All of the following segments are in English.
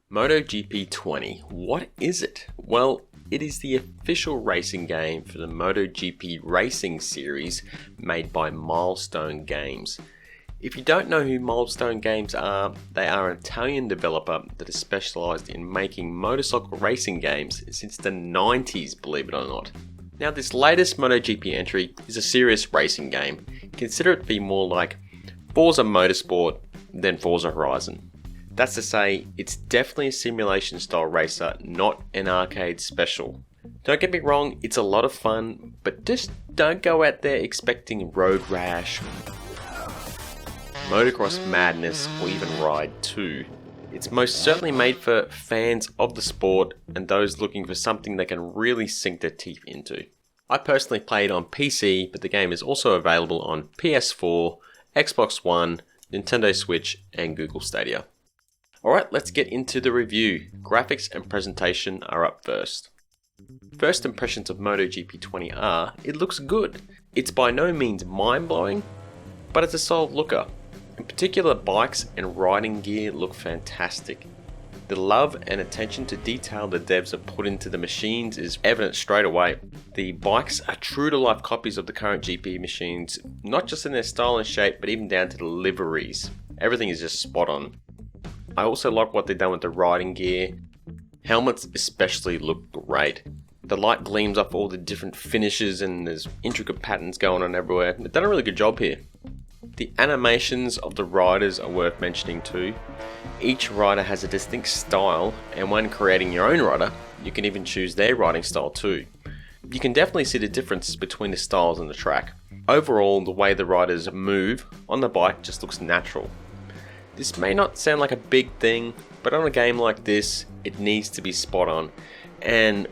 MotoGP 20. What is it? Well, it is the official racing game for the MotoGP Racing series made by Milestone Games. If you don't know who Milestone Games are, they are an Italian developer that has specialised in making motorcycle racing games since the 90s, believe it or not. Now, this latest MotoGP entry is a serious racing game. Consider it to be more like Forza Motorsport than Forza Horizon. That's to say, it's definitely a simulation style racer, not an arcade special. Don't get me wrong, it's a lot of fun, but just don't go out there expecting road rash, motocross madness, or even Ride 2. It's most certainly made for fans of the sport and those looking for something they can really sink their teeth into. I personally played on PC, but the game is also available on PS4, Xbox One, Nintendo Switch, and Google Stadia. Alright, let's get into the review. Graphics and presentation are up first. First impressions of MotoGP 20 are, it looks good. It's by no means mind-blowing, but it's a solid looker. In particular, bikes and riding gear look fantastic. The love and attention to detail the devs have put into the machines is evident straight away. The bikes are true to life copies of the current GP machines, not just in their style and shape, but even down to the liveries. Everything is just spot on. I also like what they've done with the riding gear. Helmets especially look great. The light gleams off all the different finishes and there's intricate patterns going on everywhere. They've done a really good job here. The animations of the riders are worth mentioning too. Each rider has a distinct style, and when creating your own rider, you can even choose their riding style too. You can definitely see the difference between the styles on the track. Overall, the way the riders move on the bike just looks natural. This may not sound like a big thing, but on a game like this, it needs to be spot on. And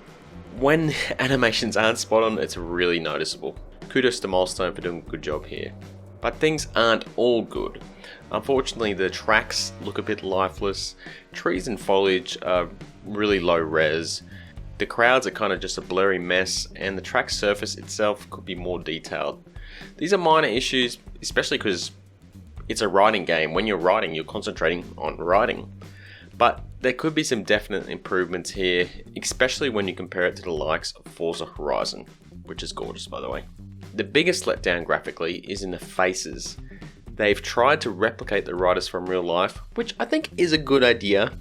when animations aren't spot on, it's really noticeable. Kudos to Milestone for doing a good job here. But things aren't all good. Unfortunately, the tracks look a bit lifeless. Trees and foliage are really low res. The crowds are kind of just a blurry mess, and the track surface itself could be more detailed. These are minor issues, especially because it's a riding game. When you're riding, you're concentrating on riding. But there could be some definite improvements here, especially when you compare it to the likes of Forza Horizon, which is gorgeous by the way. The biggest letdown graphically is in the faces. They've tried to replicate the riders from real life, which I think is a good idea,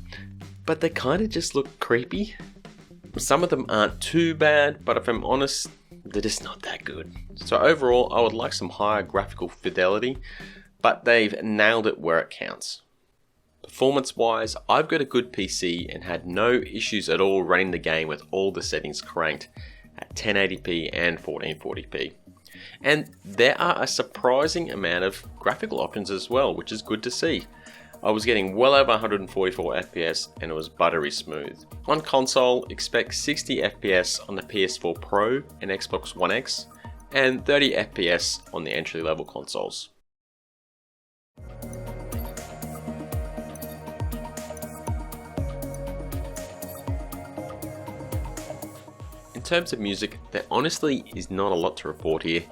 but they kind of just look creepy. Some of them aren't too bad, but if I'm honest, they're just not that good. So overall, I would like some higher graphical fidelity, but they've nailed it where it counts. Performance wise, I've got a good PC and had no issues at all running the game with all the settings cranked at 1080p and 1440p. And there are a surprising amount of graphical options as well, which is good to see. I was getting well over 144 FPS and it was buttery smooth. On console, expect 60 FPS on the PS4 Pro and Xbox One X, and 30 FPS on the entry level consoles. In terms of music, there honestly is not a lot to report here.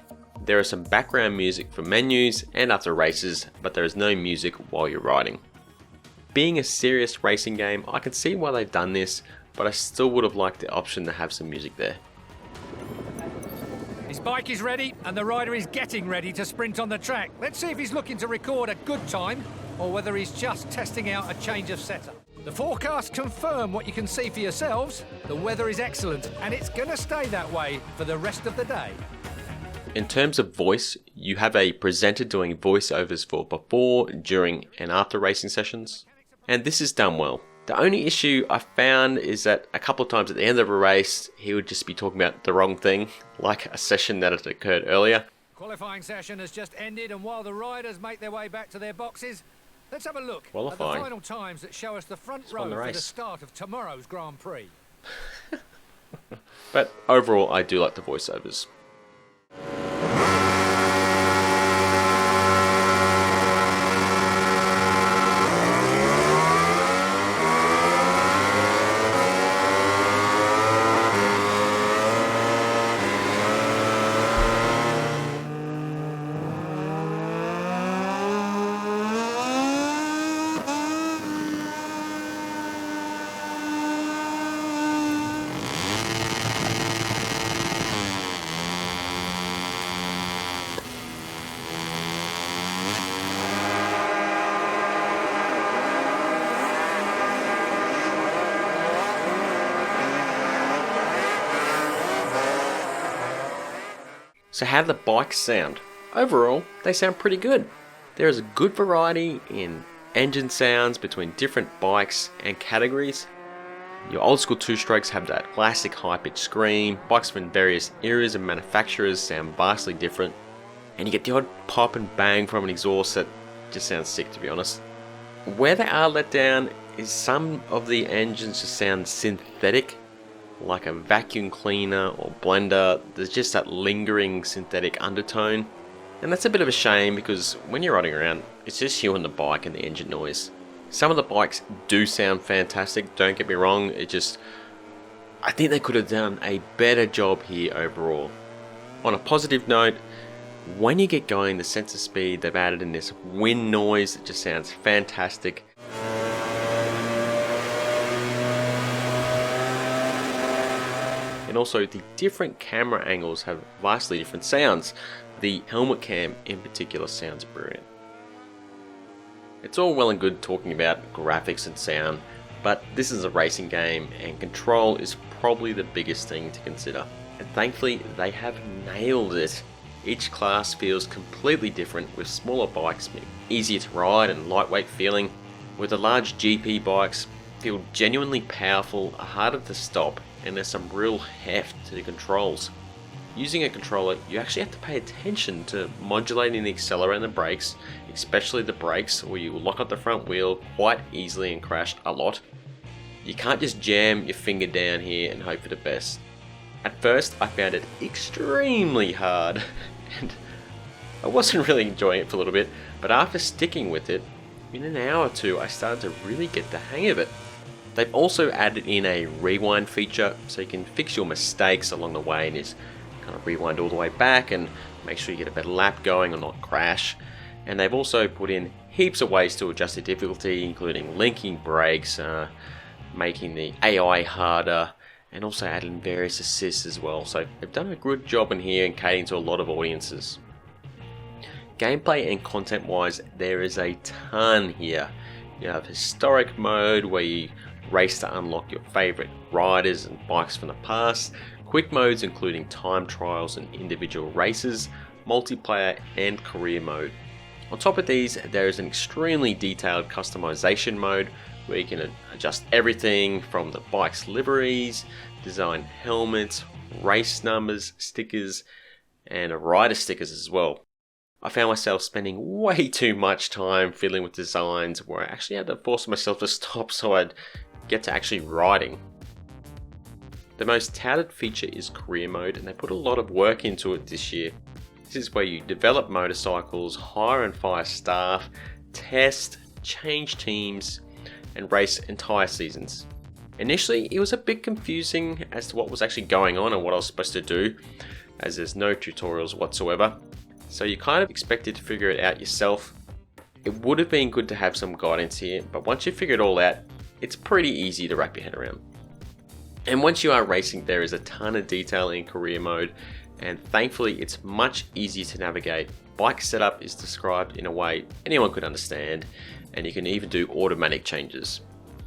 There is some background music for menus and after races, but there is no music while you're riding. Being a serious racing game, I can see why they've done this, but I still would have liked the option to have some music there. His bike is ready and the rider is getting ready to sprint on the track. Let's see if he's looking to record a good time or whether he's just testing out a change of setup. The forecasts confirm what you can see for yourselves. The weather is excellent and it's going to stay that way for the rest of the day. In terms of voice, you have a presenter doing voiceovers for before, during and after racing sessions, and this is done well. The only issue I found is that a couple of times at the end of a race, he would just be talking about the wrong thing, like a session that had occurred earlier. Qualifying session has just ended, and while the riders make their way back to their boxes, let's have a look at the final times that show us the front row for the start of tomorrow's Grand Prix. But overall, I do like the voiceovers. So how do the bikes sound? Overall, they sound pretty good. There is a good variety in engine sounds between different bikes and categories. Your old school two-strokes have that classic high-pitched scream. Bikes from various eras and manufacturers sound vastly different. And you get the odd pop and bang from an exhaust that just sounds sick, to be honest. Where they are let down is some of the engines just sound synthetic, like a vacuum cleaner or blender. There's just that lingering synthetic undertone. And that's a bit of a shame because when you're riding around, it's just you and the bike and the engine noise. Some of the bikes do sound fantastic, don't get me wrong, I think they could have done a better job here overall. On a positive note, when you get going, the sense of speed they've added in this wind noise, it just sounds fantastic. And also the different camera angles have vastly different sounds. The helmet cam in particular sounds brilliant. It's all well and good talking about graphics and sound, but this is a racing game and control is probably the biggest thing to consider. And thankfully they have nailed it. Each class feels completely different, with smaller bikes being easier to ride and lightweight feeling, with the large GP bikes feel genuinely powerful, are harder to stop, and there's some real heft to the controls. Using a controller, you actually have to pay attention to modulating the accelerator and the brakes, especially the brakes, where you will lock up the front wheel quite easily and crash a lot. You can't just jam your finger down here and hope for the best. At first, I found it extremely hard, and I wasn't really enjoying it for a little bit, but after sticking with it, in an hour or two, I started to really get the hang of it. They've also added in a rewind feature, so you can fix your mistakes along the way and just kind of rewind all the way back and make sure you get a better lap going or not crash. And they've also put in heaps of ways to adjust the difficulty, including linking brakes, making the AI harder, and also added in various assists as well. So they've done a good job in here and catering to a lot of audiences. Gameplay and content wise, there is a ton here. You have historic mode where you race to unlock your favorite riders and bikes from the past, quick modes including time trials and individual races, multiplayer and career mode. On top of these, there is an extremely detailed customization mode where you can adjust everything from the bike's liveries, design helmets, race numbers, stickers, and rider stickers as well. I found myself spending way too much time fiddling with designs where I actually had to force myself to stop so I'd get to actually riding. The most touted feature is career mode, and they put a lot of work into it this year. This is where you develop motorcycles, hire and fire staff, test, change teams, and race entire seasons. Initially, it was a bit confusing as to what was actually going on and what I was supposed to do, as there's no tutorials whatsoever. So you kind of expected to figure it out yourself. It would have been good to have some guidance here, but once you figure it all out, it's pretty easy to wrap your head around. And once you are racing, there is a ton of detail in career mode, and thankfully it's much easier to navigate. Bike setup is described in a way anyone could understand, and you can even do automatic changes.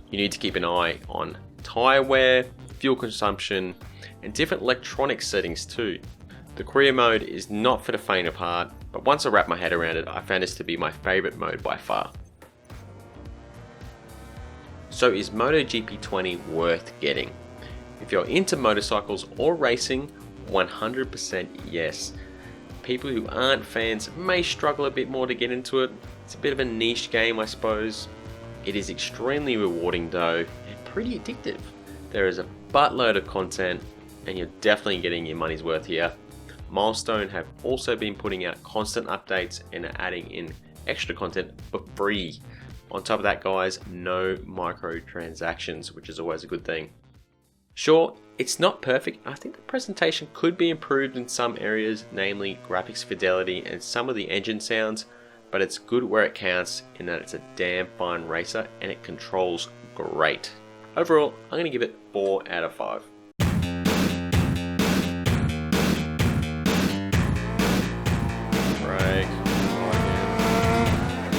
You need to keep an eye on tyre wear, fuel consumption, and different electronic settings too. The career mode is not for the faint of heart, but once I wrapped my head around it, I found this to be my favourite mode by far. So is MotoGP 20 worth getting? If you're into motorcycles or racing, 100% yes. People who aren't fans may struggle a bit more to get into it. It's a bit of a niche game, I suppose. It is extremely rewarding though, and pretty addictive. There is a buttload of content, and you're definitely getting your money's worth here. Milestone have also been putting out constant updates and are adding in extra content for free. On top of that, guys, no microtransactions, which is always a good thing. Sure, it's not perfect. I think the presentation could be improved in some areas, namely graphics fidelity and some of the engine sounds, but it's good where it counts in that it's a damn fine racer and it controls great. Overall, I'm going to give it 4 out of 5.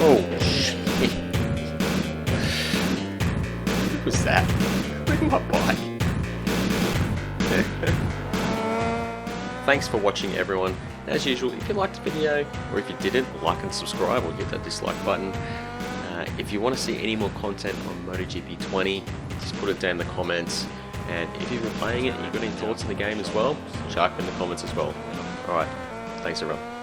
Oh shit. What was that? Look at my bike. thanks for watching, everyone. As usual, if you liked the video, or if you didn't, like and subscribe, or hit that dislike button. If you want to see any more content on MotoGP 20, just put it down in the comments. And if you've been playing it and you've got any thoughts on the game as well, chuck in the comments as well. Alright, thanks everyone.